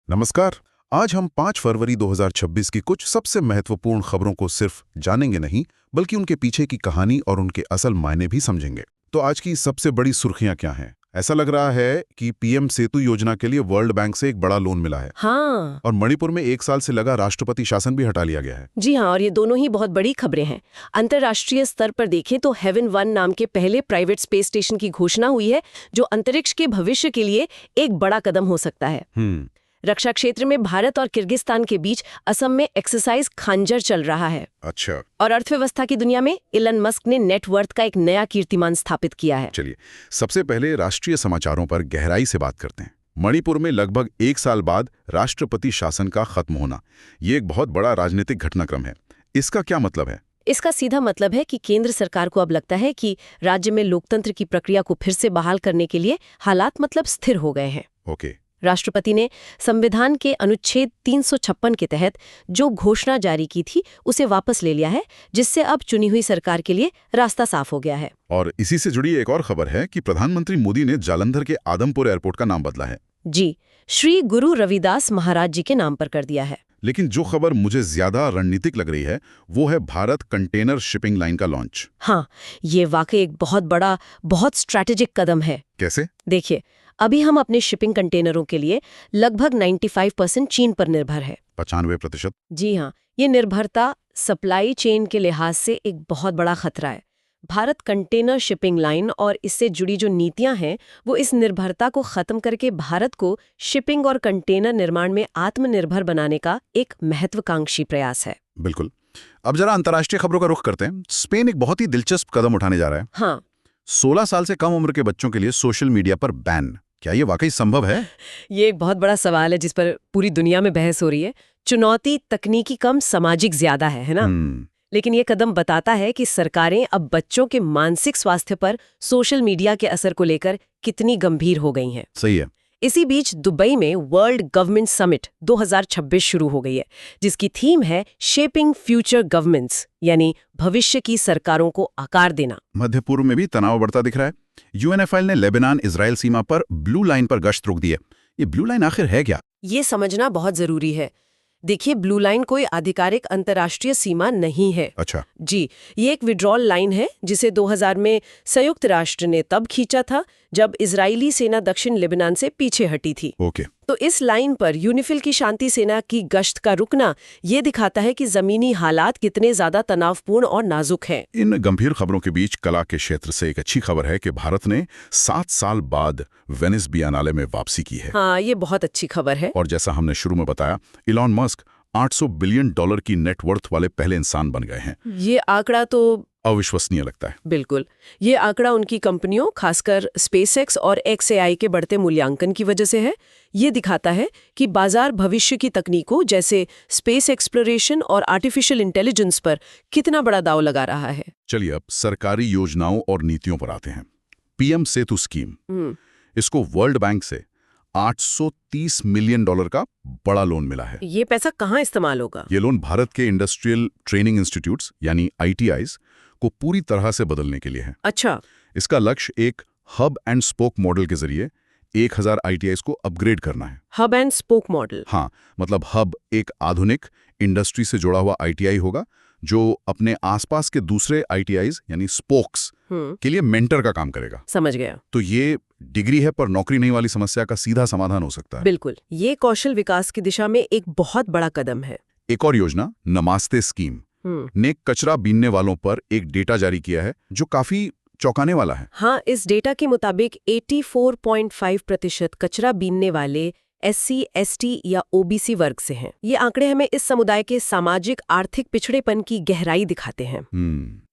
नमस्कार। आज हम 5 फरवरी 2026 की कुछ सबसे महत्वपूर्ण खबरों को सिर्फ जानेंगे नहीं, बल्कि उनके पीछे की कहानी और उनके असल मायने भी समझेंगे। तो आज की सबसे बड़ी सुर्खियां क्या हैं? ऐसा लग रहा है कि पीएम सेतु योजना के लिए वर्ल्ड बैंक से एक बड़ा लोन मिला है। हाँ। और मणिपुर में 1 साल से लगा राष्ट्रपति शासन भी हटा लिया गया है। जी हाँ, और ये दोनों ही बहुत बड़ी खबरें हैं। अंतर्राष्ट्रीय स्तर पर देखें तो हेवन 1 नाम के पहले प्राइवेट स्पेस स्टेशन की घोषणा हुई है, जो अंतरिक्ष के भविष्य के लिए एक बड़ा कदम हो सकता है। रक्षा क्षेत्र में भारत और किर्गिस्तान के बीच असम में एक्सरसाइज खंजर चल रहा है। अच्छा। और अर्थव्यवस्था की दुनिया में इलन मस्क ने नेटवर्थ का एक नया कीर्तिमान स्थापित किया है। चलिए, सबसे पहले राष्ट्रीय समाचारों पर गहराई से बात करते हैं। मणिपुर में लगभग 1 साल बाद राष्ट्रपति शासन का खत्म होना, ये एक बहुत बड़ा राजनीतिक घटनाक्रम है। इसका क्या मतलब है? इसका सीधा मतलब है कि केंद्र सरकार को अब लगता है कि राज्य में लोकतंत्र की प्रक्रिया को फिर से बहाल करने के लिए हालात स्थिर हो गए हैं। ओके। राष्ट्रपति ने संविधान के अनुच्छेद 356 के तहत जो घोषणा जारी की थी उसे वापस ले लिया है, जिससे अब चुनी हुई सरकार के लिए रास्ता साफ हो गया है। और इसी से जुड़ी एक और खबर है कि प्रधानमंत्री मोदी ने जालंधर के आदमपुर एयरपोर्ट का नाम बदला है। जी, श्री गुरु रविदास महाराज जी के नाम पर कर दिया है। लेकिन जो खबर मुझे ज्यादा रणनीतिक लग रही है वो है भारत कंटेनर शिपिंग लाइन का लॉन्च। हाँ, ये वाकई एक बहुत बड़ा, बहुत स्ट्रैटेजिक कदम है। कैसे? देखिए, अभी हम अपने शिपिंग कंटेनरों के लिए लगभग 95% चीन पर निर्भर है। 95%? जी हाँ, ये निर्भरता सप्लाई चेन के लिहाज से एक बहुत बड़ा खतरा है। भारत कंटेनर शिपिंग लाइन और इससे जुड़ी जो नीतियां हैं, वो इस निर्भरता को खत्म करके भारत को शिपिंग और कंटेनर निर्माण में आत्मनिर्भर बनाने का एक महत्वाकांक्षी प्रयास है। बिल्कुल। अब जरा अंतर्राष्ट्रीय खबरों का रुख करते हैं। स्पेन एक बहुत ही दिलचस्प कदम उठाने जा रहा है। हाँ, 16 साल से कम उम्र के बच्चों के लिए सोशल मीडिया पर बैन। क्या ये वाकई संभव है? ये एक बहुत बड़ा सवाल है जिस पर पूरी दुनिया में बहस हो रही है। चुनौती तकनीकी कम, सामाजिक ज्यादा है ना? लेकिन ये कदम बताता है कि सरकारें अब बच्चों के मानसिक स्वास्थ्य पर सोशल मीडिया के असर को लेकर कितनी गंभीर हो गई हैं। सही है। इसी बीच दुबई में वर्ल्ड गवर्नमेंट समिट 2026 शुरू हो गई है, जिसकी थीम है शेपिंग फ्यूचर गवर्नमेंट्स, यानी भविष्य की सरकारों को आकार देना। मध्य पूर्व में भी तनाव बढ़ता दिख रहा है। यूएनएफआईल ने लेबनान इजराइल सीमा पर ब्लू लाइन पर गश्त रोक दी है। ये ब्लू लाइन आखिर है क्या? ये समझना बहुत जरूरी है। देखिए, ब्लू लाइन कोई आधिकारिक अंतर्राष्ट्रीय सीमा नहीं है। अच्छा। जी, ये एक विड्रॉल लाइन है जिसे 2000 में संयुक्त राष्ट्र ने तब खींचा था जब इजरायली सेना दक्षिण लेबनान से पीछे हटी थी। ओके। तो इस लाइन पर यूनिफिल की शांति सेना की गश्त का रुकना ये दिखाता है कि जमीनी हालात कितने ज्यादा तनावपूर्ण और नाजुक हैं। इन गंभीर खबरों के बीच कला के क्षेत्र से एक अच्छी खबर है कि भारत ने 7 साल बाद वेनिस बिएनाले में वापसी की है। हाँ, ये बहुत अच्छी खबर है। और जैसा हमने शुरू में बताया, इलॉन मस्क $800 बिलियन की नेटवर्थ वाले पहले इंसान बन गए हैं। ये आंकड़ा तो अविश्वसनीय लगता है। बिल्कुल। ये आंकड़ा उनकी कंपनियों, खासकर स्पेसएक्स और XAI के बढ़ते मूल्यांकन की वजह से है। ये दिखाता है कि बाजार भविष्य की तकनीकों जैसे स्पेस एक्सप्लोरेशन और आर्टिफिशियल इंटेलिजेंस पर कितना बड़ा दांव लगा रहा है। चलिए, अब सरकारी योजनाओं और नीतियों पर आते हैं। पीएम सेतु स्कीम, इसको वर्ल्ड बैंक से $830 मिलियन का बड़ा लोन मिला है। ये पैसा कहाँ इस्तेमाल होगा? ये लोन भारत के इंडस्ट्रियल ट्रेनिंग इंस्टीट्यूट्स यानी ITIs को पूरी तरह से बदलने के लिए है। अच्छा। इसका लक्ष्य एक हब एंड स्पोक मॉडल के जरिए 1000 ITIs को अपग्रेड करना है। Hub and spoke model? हाँ, मतलब हब एक आधुनिक इंडस्ट्री से जुड़ा हुआ ITI होगा जो अपने आसपास के दूसरे ITIs यानी स्पोक्स के लिए मेंटर का काम करेगा। समझ गया। तो ये डिग्री है पर नौकरी नहीं वाली समस्या का सीधा समाधान हो सकता है। बिल्कुल, ये कौशल विकास की दिशा में एक बहुत बड़ा कदम है। एक और योजना, नमास्ते स्कीम, ने कचरा बीनने वालों पर एक डेटा जारी किया है जो काफी चौंकाने वाला है। हाँ, इस डेटा के मुताबिक 84.5% कचरा बीनने वाले SC, ST या OBC वर्ग से हैं। ये आंकड़े हमें इस समुदाय के सामाजिक आर्थिक पिछड़ेपन की गहराई दिखाते हैं।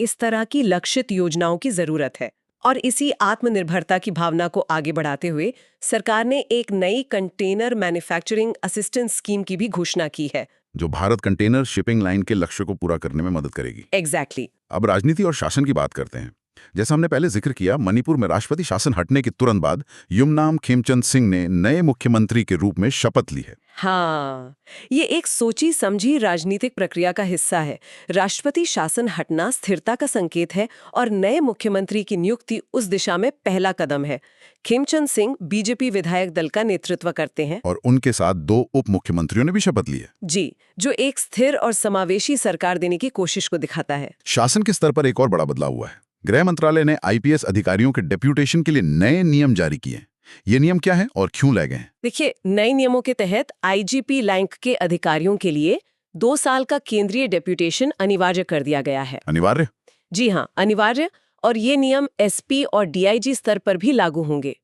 इस तरह की लक्षित योजनाओं की जरूरत है। और इसी आत्मनिर्भरता की भावना को आगे बढ़ाते हुए सरकार ने एक नई कंटेनर मैन्युफैक्चरिंग असिस्टेंस स्कीम की भी घोषणा की है, जो भारत कंटेनर शिपिंग लाइन के लक्ष्य को पूरा करने में मदद करेगी। एग्जैक्टली। अब राजनीति और शासन की बात करते हैं। जैसा हमने पहले जिक्र किया, मणिपुर में राष्ट्रपति शासन हटने के तुरंत बाद युमनाम खेमचंद सिंह ने नए मुख्यमंत्री के रूप में शपथ ली है। हाँ, ये एक सोची समझी राजनीतिक प्रक्रिया का हिस्सा है। राष्ट्रपति शासन हटना स्थिरता का संकेत है और नए मुख्यमंत्री की नियुक्ति उस दिशा में पहला कदम है। खेमचंद सिंह बीजेपी विधायक दल का नेतृत्व करते हैं और उनके साथ 2 उप मुख्यमंत्रियों ने भी शपथ ली है। जी, जो एक स्थिर और समावेशी सरकार देने की कोशिश को दिखाता है। शासन के स्तर पर एक और बड़ा बदलाव हुआ है। गृह मंत्रालय ने आईपीएस अधिकारियों के डेप्यूटेशन के लिए नए नियम जारी किए। ये नियम क्या है और क्यों लाए गए हैं? देखिए, नए नियमों के तहत आईजीपी रैंक के अधिकारियों के लिए 2 साल का केंद्रीय डेप्यूटेशन अनिवार्य कर दिया गया है। अनिवार्य? जी हाँ, अनिवार्य। और ये नियम एसपी और डीआईजी स्तर पर भी लागू होंगे।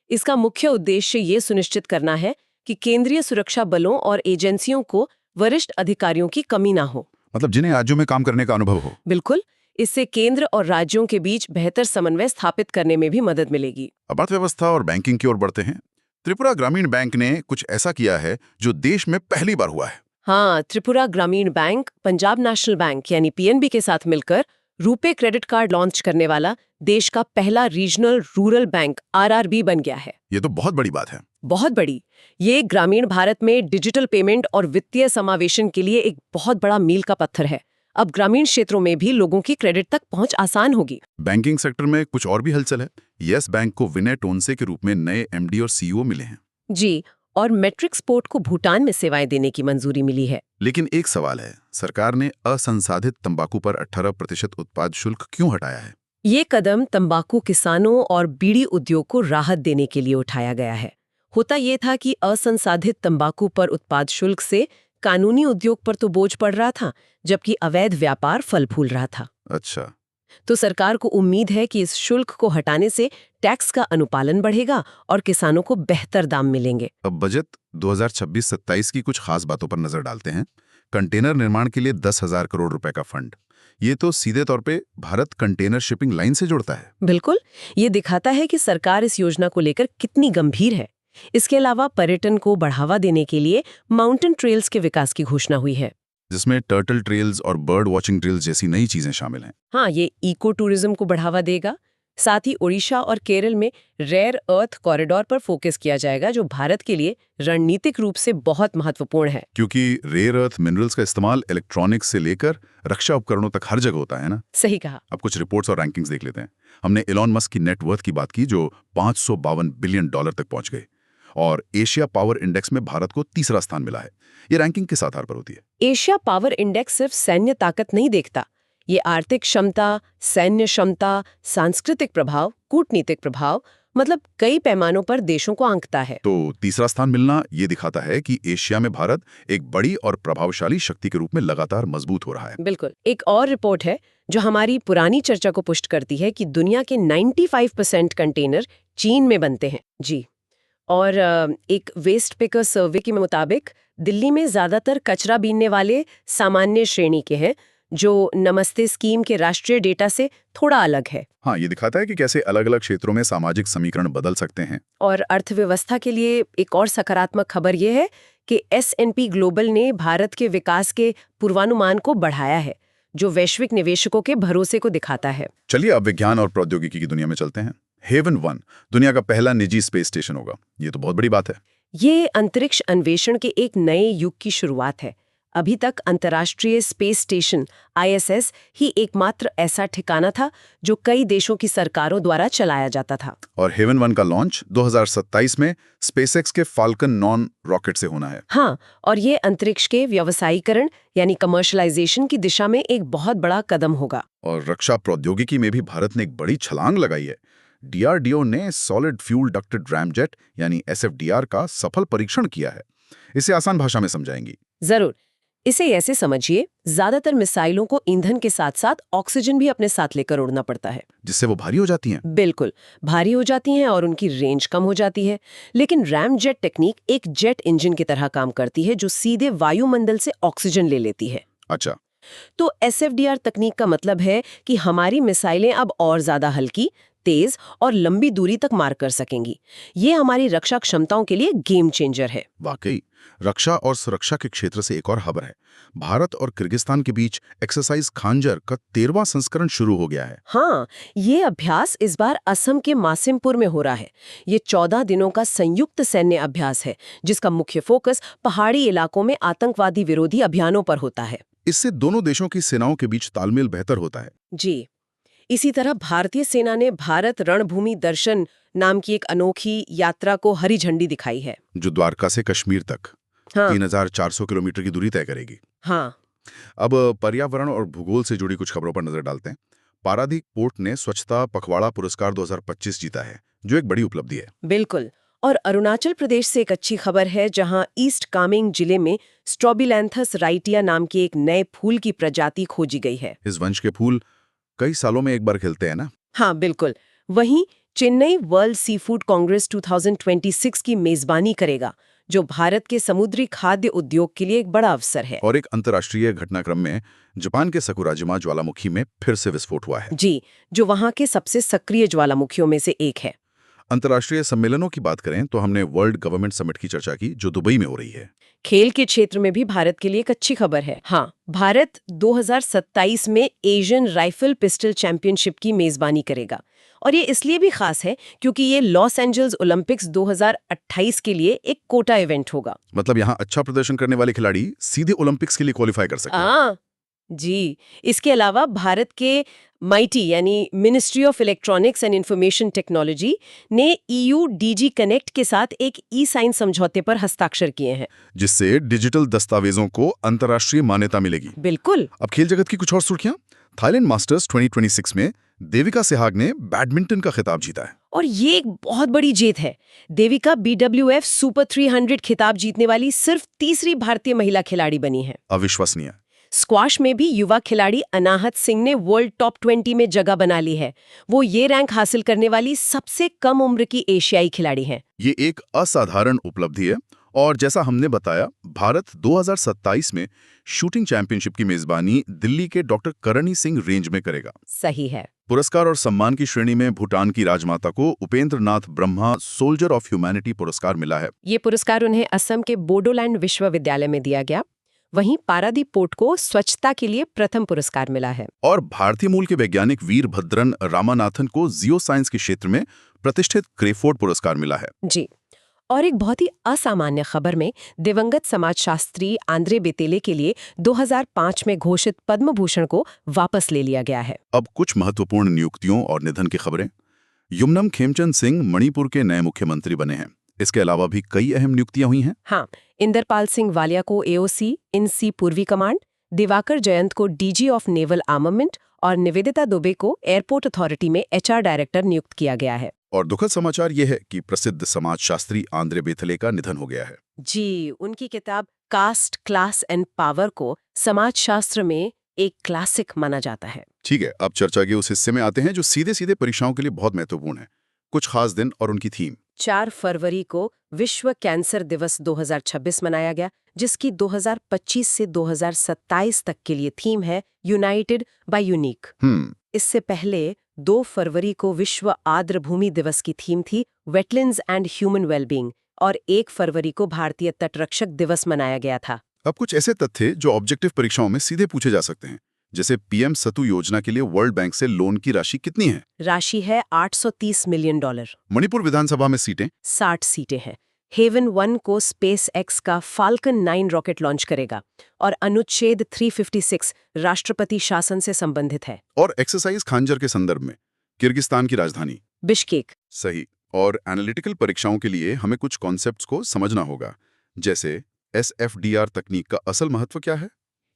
इसका मुख्य उद्देश्य ये सुनिश्चित करना है कि केंद्रीय सुरक्षा बलों और एजेंसियों को वरिष्ठ अधिकारियों की कमी ना हो। मतलब जिन्हें राज्यों में काम करने का अनुभव हो। बिल्कुल। इससे केंद्र और राज्यों के बीच बेहतर समन्वय स्थापित करने में भी मदद मिलेगी। अब अर्थव्यवस्था और बैंकिंग की ओर बढ़ते हैं। त्रिपुरा ग्रामीण बैंक ने कुछ ऐसा किया है जो देश में पहली बार हुआ है। हाँ, त्रिपुरा ग्रामीण बैंक पंजाब नेशनल बैंक यानी पीएनबी के साथ मिलकर रुपे क्रेडिट कार्ड लॉन्च करने वाला देश का पहला रीजनल रूरल बैंक आरआरबी बन गया है। ये तो बहुत बड़ी बात है। बहुत बड़ी। ये ग्रामीण भारत में डिजिटल पेमेंट और वित्तीय समावेशन के लिए एक बहुत बड़ा मील का पत्थर है। अब ग्रामीण क्षेत्रों में भी लोगों की क्रेडिट तक पहुंच आसान होगी। बैंकिंग सेक्टर में कुछ और भी हलचल है। यस बैंक को विनय टोनसे के रूप में नए एमडी और सीईओ मिले हैं। जी, और मैट्रिक्स पोर्ट को भूटान में सेवाएं देने की मंजूरी मिली है। लेकिन एक सवाल है, सरकार ने असंसाधित तंबाकू पर 18% उत्पाद शुल्क क्यों हटाया है? ये कदम तंबाकू किसानों और बीड़ी उद्योग को राहत देने के लिए उठाया गया है। होता ये था कि असंसाधित तंबाकू पर उत्पाद शुल्क से कानूनी उद्योग पर तो बोझ पड़ रहा था, जबकि अवैध व्यापार फल फूल रहा था। अच्छा, तो सरकार को उम्मीद है कि इस शुल्क को हटाने से टैक्स का अनुपालन बढ़ेगा और किसानों को बेहतर दाम मिलेंगे। अब बजट 2026-27 की कुछ खास बातों पर नजर डालते हैं। कंटेनर निर्माण के लिए 10,000 करोड़ रुपए का फंड। ये तो सीधे तौर पे भारत कंटेनर शिपिंग लाइन से जुड़ता है। बिल्कुल, ये दिखाता है कि सरकार इस योजना को लेकर कितनी गंभीर है। इसके अलावा पर्यटन को बढ़ावा देने के लिए माउंटेन ट्रेल्स के विकास की घोषणा हुई है, जिसमें टर्टल ट्रेल्स और बर्ड वॉचिंग ट्रेल्स जैसी नई चीजें शामिल हैं। हाँ, ये इको टूरिज्म को बढ़ावा देगा। साथ ही ओडिशा और केरल में रेयर अर्थ कॉरिडोर पर फोकस किया जाएगा, जो भारत के लिए रणनीतिक रूप से बहुत महत्वपूर्ण है। क्योंकि रेयर अर्थ मिनरल्स का इस्तेमाल इलेक्ट्रॉनिक्स से लेकर रक्षा उपकरणों तक हर जगह होता है ना। सही कहा। अब कुछ रिपोर्ट्स और रैंकिंग्स देख लेते हैं। हमने एलॉन मस्क की नेटवर्थ की बात की, जो $552 बिलियन तक पहुंच गए, और एशिया पावर इंडेक्स में भारत को 3रा स्थान मिला है। ये रैंकिंग किस आधार पर होती है? एशिया पावर इंडेक्स सिर्फ सैन्य ताकत नहीं देखता, ये आर्थिक क्षमता, सैन्य क्षमता, सांस्कृतिक प्रभाव, कूटनीतिक प्रभाव, मतलब कई पैमानों पर देशों को आंकता है। तो 3रा स्थान मिलना ये दिखाता है कि एशिया में भारत एक बड़ी और प्रभावशाली शक्ति के रूप में लगातार मजबूत हो रहा है। बिल्कुल। एक और रिपोर्ट है जो हमारी पुरानी चर्चा को पुष्ट करती है कि दुनिया के 95% कंटेनर चीन में बनते हैं। जी, और एक वेस्ट पिकर सर्वे के मुताबिक दिल्ली में ज्यादातर कचरा बीनने वाले सामान्य श्रेणी के हैं, जो नमस्ते स्कीम के राष्ट्रीय डेटा से थोड़ा अलग है। हाँ, ये दिखाता है कि कैसे अलग अलग क्षेत्रों में सामाजिक समीकरण बदल सकते हैं। और अर्थव्यवस्था के लिए एक और सकारात्मक खबर ये है कि S&P ग्लोबल ने भारत के विकास के पूर्वानुमान को बढ़ाया है, जो वैश्विक निवेशकों के भरोसे को दिखाता है। चलिए अब विज्ञान और प्रौद्योगिकी की दुनिया में चलते हैं। हेवन 1 दुनिया का पहला निजी स्पेस स्टेशन होगा। ये तो बहुत बड़ी बात है। ये अंतरिक्ष अन्वेषण के एक नए युग की शुरुआत है। अभी तक अंतर्राष्ट्रीय स्पेस स्टेशन ISS ही एकमात्र ऐसा ठिकाना था जो कई देशों की सरकारों द्वारा चलाया जाता था। और हेवन 1 का लॉन्च 2027 में स्पेसएक्स के फाल्कन 9 रॉकेट से होना है। हाँ, और ये अंतरिक्ष के व्यवसायीकरण यानी कमर्शलाइजेशन की दिशा में एक बहुत बड़ा कदम होगा। और रक्षा प्रौद्योगिकी में भी भारत ने एक बड़ी छलांग लगाई है। DRDO ने सॉलिड फ्यूल डक्टेड रैमजेट यानी SFDR का सफल परीक्षण किया है। इसे आसान भाषा में समझाएंगी? जरूर। इसे ऐसे समझिए, ज्यादातर मिसाइलों को ईंधन के साथ साथ ऑक्सीजन भी अपने साथ लेकर उड़ना पड़ता है, जिससे वो भारी हो जाती हैं। बिल्कुल, भारी हो जाती हैं और उनकी रेंज कम हो जाती है। लेकिन रैमजेट टेक्निक एक जेट इंजन की तरह काम करती है, जो सीधे वायुमंडल से ऑक्सीजन ले लेती है। अच्छा, तो SFDR तकनीक का मतलब है कि हमारी मिसाइलें अब और ज्यादा हल्की, तेज और लंबी दूरी तक मार कर सकेंगी। ये हमारी रक्षा क्षमताओं के लिए गेम चेंजर है। वाकई रक्षा और सुरक्षा के क्षेत्र से एक और खबर है। भारत और किर्गिस्तान के बीच एक्सरसाइज खांजर का 13वां संस्करण शुरू हो गया है। हाँ, ये अभ्यास इस बार असम के मासिमपुर में हो रहा है। ये 14 दिनों का संयुक्त सैन्य अभ्यास है, जिसका मुख्य फोकस पहाड़ी इलाकों में आतंकवादी विरोधी अभियानों पर होता है। इससे दोनों देशों की सेनाओं के बीच तालमेल बेहतर होता है। जी, इसी तरह भारतीय सेना ने भारत रणभूमि दर्शन नाम की एक अनोखी यात्रा को हरी झंडी दिखाई है। जो द्वारका से कश्मीर तक हाँ 3400 किलोमीटर की दूरी तय करेगी। हाँ अब पर्यावरण और भूगोल से जुड़ी कुछ खबरों पर नजर डालते हैं। पारादीप पोर्ट ने स्वच्छता पखवाड़ा पुरस्कार 2025 जीता है, जो एक बड़ी उपलब्धि है। बिल्कुल। और अरुणाचल प्रदेश से एक अच्छी खबर है, जहां ईस्ट कामेंग जिले में स्ट्रॉबिलैंथस राइटिया नाम के एक नए फूल की प्रजाति खोजी गई है। इस वंश के फूल कई सालों में एक बार खिलते हैं ना। हाँ बिल्कुल। वहीं Chennai world sea food Congress 2026 की मेजबानी करेगा, जो भारत के समुद्री खाद्य उद्योग के लिए एक बड़ा अवसर है। और एक अंतर्राष्ट्रीय घटनाक्रम में जापान के सकुराजिमा ज्वालामुखी में फिर से विस्फोट हुआ है। जी, जो वहां के सबसे सक्रिय ज्वालामुखियों में से एक है। अंतर्राष्ट्रीय सम्मेलनों की बात करें तो हमने वर्ल्ड गवर्नमेंट समिट की चर्चा की, जो दुबई में हो रही है। खेल के क्षेत्र में भी भारत के लिए एक अच्छी खबर है। हाँ, भारत 2027 में एशियन राइफल पिस्टल चैंपियनशिप की मेजबानी करेगा। और ये इसलिए भी खास है क्योंकि ये लॉस एंजल्स ओलंपिक्स 2028 के लिए एक कोटा इवेंट होगा। मतलब यहाँ अच्छा प्रदर्शन करने वाले खिलाड़ी सीधे ओलंपिक्स के लिए क्वालिफाई कर सकते हैं। हाँ जी, इसके अलावा भारत के माइटी यानी ministry of electronics and information technology ने EU DG कनेक्ट के साथ एक ई-साइन समझौते पर हस्ताक्षर किए हैं। जिससे डिजिटल दस्तावेजों को अंतर्राष्ट्रीय मान्यता मिलेगी। बिल्कुल। अब खेल जगत की कुछ और सुर्खियां। थाईलैंड मास्टर्स 2026 में देविका सेहवाग ने बैडमिंटन का खिताब जीता है। और ये एक बहुत बड़ी जीत है। देविका BWF सुपर 300 खिताब जीतने वाली सिर्फ तीसरी भारतीय महिला खिलाड़ी बनी है। अविश्वसनीय। स्क्वाश में भी युवा खिलाड़ी अनाहत सिंह ने वर्ल्ड टॉप 20 में जगह बना ली है। वो ये रैंक हासिल करने वाली सबसे कम उम्र की एशियाई खिलाड़ी हैं। ये एक असाधारण उपलब्धि है। और जैसा हमने बताया, भारत 2027 में शूटिंग चैंपियनशिप की मेजबानी दिल्ली के डॉक्टर करणी सिंह रेंज में करेगा। सही है। पुरस्कार और सम्मान की श्रेणी में भूटान की राजमाता को Upendra Nath Brahma soldier of humanity पुरस्कार मिला है। ये पुरस्कार उन्हें असम के बोडोलैंड विश्वविद्यालय में दिया गया। वहीं पारादीप पोर्ट को स्वच्छता के लिए प्रथम पुरस्कार मिला है। और भारतीय मूल के वैज्ञानिक वीरभद्रन रामानाथन को जियो साइंस के क्षेत्र में प्रतिष्ठित क्रेफोर्ड पुरस्कार मिला है। जी। और एक बहुत ही असामान्य खबर में दिवंगत समाजशास्त्री आंद्रे बेतेले के लिए 2005 में घोषित पद्म भूषण को वापस ले लिया गया है। अब कुछ महत्वपूर्ण नियुक्तियों और निधन की खबरें। युमनम खेमचंद सिंह मणिपुर के नए मुख्यमंत्री बने हैं। इसके अलावा भी कई अहम नियुक्तियां हुई हैं। हाँ, इंदरपाल सिंह वालिया को AOC इन सी पूर्वी कमांड, दिवाकर जयंत को DG ऑफ नेवल आर्मामेंट और निवेदिता दुबे को एयरपोर्ट अथॉरिटी में HR डायरेक्टर नियुक्त किया गया है। और दुखद समाचार यह है कि प्रसिद्ध समाजशास्त्री आंद्रे बेतले का निधन हो गया है। जी, उनकी किताब कास्ट, क्लास एंड पावर को समाजशास्त्र में एक क्लासिक माना जाता है। ठीक है, अब चर्चा के उस हिस्से में आते हैं जो सीधे सीधे परीक्षाओं के लिए बहुत महत्वपूर्ण है। कुछ खास दिन और उनकी थीम। 4 फरवरी को विश्व कैंसर दिवस 2026 मनाया गया, जिसकी 2025 से 2027 तक के लिए थीम है यूनाइटेड बाय यूनिक। इससे पहले 2 फरवरी को विश्व आर्द्र भूमि दिवस की थीम थी वेटलैंड्स एंड ह्यूमन वेलबींग, और 1 फरवरी को भारतीय तटरक्षक दिवस मनाया गया था। अब कुछ ऐसे तथ्य जो ऑब्जेक्टिव परीक्षाओं में सीधे पूछे जा सकते हैं, जैसे PM सतु योजना के लिए वर्ल्ड बैंक से लोन की राशि कितनी है? राशि है $830 मिलियन। मणिपुर विधानसभा में सीटें 60 सीटें हैं। हेवन 1 को SpaceX का फाल्कन 9 रॉकेट लॉन्च करेगा, और अनुच्छेद 356 राष्ट्रपति शासन से संबंधित है। और एक्सरसाइज खांजर के संदर्भ में किर्गिस्तान की राजधानी बिश्केक। सही। और एनालिटिकल परीक्षाओं के लिए हमें कुछ कॉन्सेप्ट्स को समझना होगा, जैसे SFDR तकनीक का असल महत्व क्या है?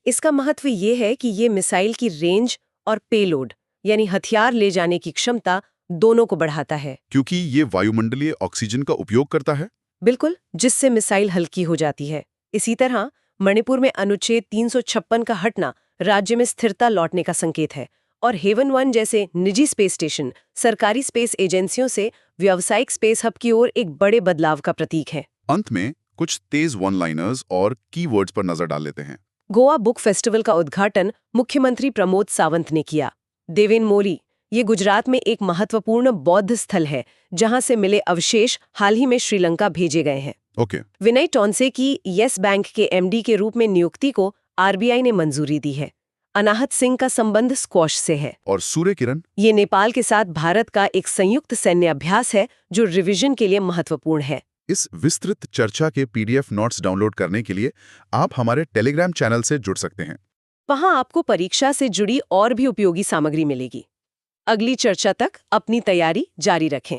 इसका महत्व ये है कि ये मिसाइल की रेंज और पेलोड यानी हथियार ले जाने की क्षमता दोनों को बढ़ाता है। क्योंकि ये वायुमंडलीय ऑक्सीजन का उपयोग करता है। बिल्कुल, जिससे मिसाइल हल्की हो जाती है। इसी तरह मणिपुर में अनुच्छेद 356 का हटना राज्य में स्थिरता लौटने का संकेत है, और हेवन 1 जैसे निजी स्पेस स्टेशन सरकारी स्पेस एजेंसियों से व्यावसायिक स्पेस हब की ओर एक बड़े बदलाव का प्रतीक है। अंत में कुछ तेज वन लाइनर्स और कीवर्ड्स पर नजर डाल लेते हैं। गोवा बुक फेस्टिवल का उद्घाटन मुख्यमंत्री प्रमोद सावंत ने किया। देवेन मोली, ये गुजरात में एक महत्वपूर्ण बौद्ध स्थल है जहां से मिले अवशेष हाल ही में श्रीलंका भेजे गए हैं। ओके। विनय टॉन्से की येस बैंक के एमडी के रूप में नियुक्ति को आरबीआई ने मंजूरी दी है। अनाहत सिंह का संबंध स्क्वॉश से है। और सूर्य किरण? ये नेपाल के साथ भारत का एक संयुक्त सैन्य अभ्यास है जो रिवीजन के लिए महत्वपूर्ण है। इस विस्तृत चर्चा के पीडीएफ नोट्स डाउनलोड करने के लिए आप हमारे टेलीग्राम चैनल से जुड़ सकते हैं। वहां आपको परीक्षा से जुड़ी और भी उपयोगी सामग्री मिलेगी। अगली चर्चा तक अपनी तैयारी जारी रखें।